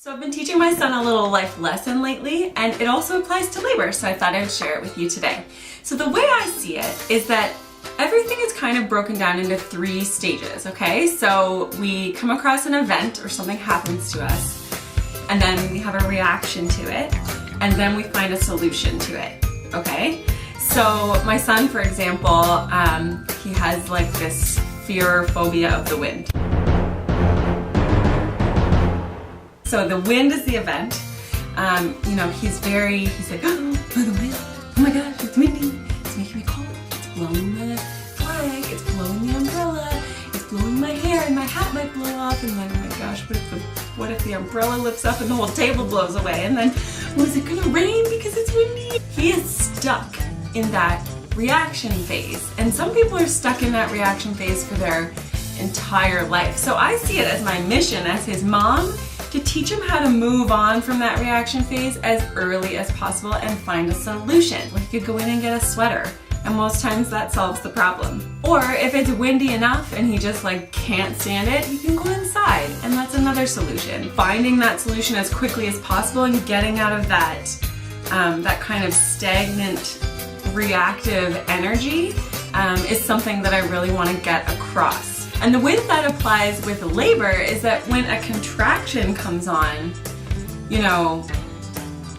So I've been teaching my son a little life lesson lately, and it also applies to labor, so I thought I would share it with you today. So the way I see it is that everything is kind of broken down into 3 stages, okay? So we come across an event or something happens to us, and then we have a reaction to it, and then we find a solution to it, okay? So my son, for example, he has like this fear or phobia of the wind. So the wind is the event. He's like, oh, the wind, oh my gosh, it's windy, it's making me cold, it's blowing the flag, it's blowing the umbrella, it's blowing my hair and my hat might blow off, and then, oh my gosh, what if the umbrella lifts up and the whole table blows away, and then, is it gonna rain because it's windy? He is stuck in that reaction phase, and some people are stuck in that reaction phase for their entire life. So I see it as my mission as his mom to teach him how to move on from that reaction phase as early as possible and find a solution. Like you could go in and get a sweater, and most times that solves the problem. Or if it's windy enough and he just can't stand it, you can go inside, and that's another solution. Finding that solution as quickly as possible and getting out of that kind of stagnant reactive energy is something that I really want to get across. And the way that applies with labor is that when a contraction comes on,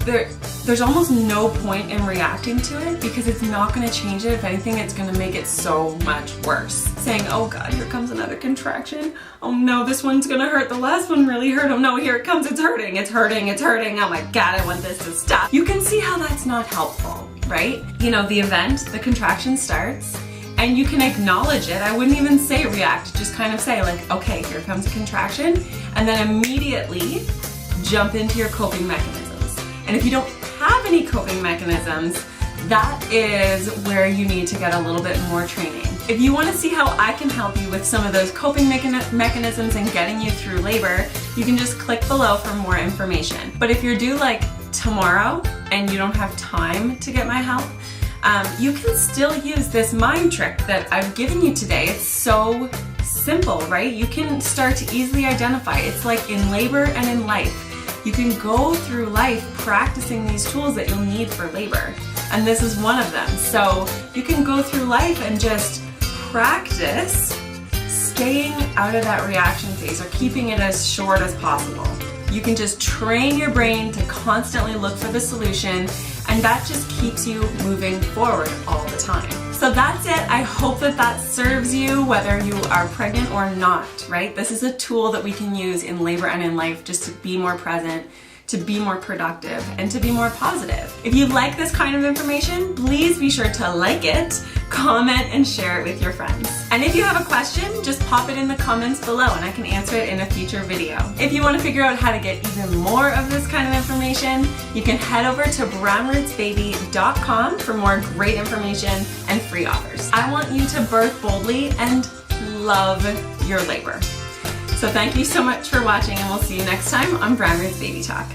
there's almost no point in reacting to it because it's not going to change it. If anything, it's going to make it so much worse. Saying, oh God, here comes another contraction. Oh no, this one's going to hurt. The last one really hurt. Oh no, here it comes. It's hurting. It's hurting. It's hurting. Oh my God, I want this to stop. You can see how that's not helpful, right? The event, the contraction starts, and you can acknowledge it. I wouldn't even say react, just kind of say okay, here comes a contraction, and then immediately jump into your coping mechanisms. And if you don't have any coping mechanisms, that is where you need to get a little bit more training. If you want to see how I can help you with some of those coping mechanisms and getting you through labor, you can just click below for more information. But if you're due tomorrow and you don't have time to get my help, you can still use this mind trick that I've given you today. It's so simple, right? You can start to easily identify. It's like in labor and in life. You can go through life practicing these tools that you'll need for labor. And this is one of them. So you can go through life and just practice staying out of that reaction phase or keeping it as short as possible. You can just train your brain to constantly look for the solution, and that just keeps you moving forward all the time. So that's it. I hope that serves you whether you are pregnant or not, right? This is a tool that we can use in labor and in life just to be more present, to be more productive, and to be more positive. If you like this kind of information, please be sure to like it, comment, and share it with your friends. And if you have a question, just pop it in the comments below and I can answer it in a future video. If you want to figure out how to get even more of this kind of information, you can head over to brownrootsbaby.com for more great information and free offers. I want you to birth boldly and love your labor. So thank you so much for watching, and we'll see you next time on Brown Roots Baby Talk.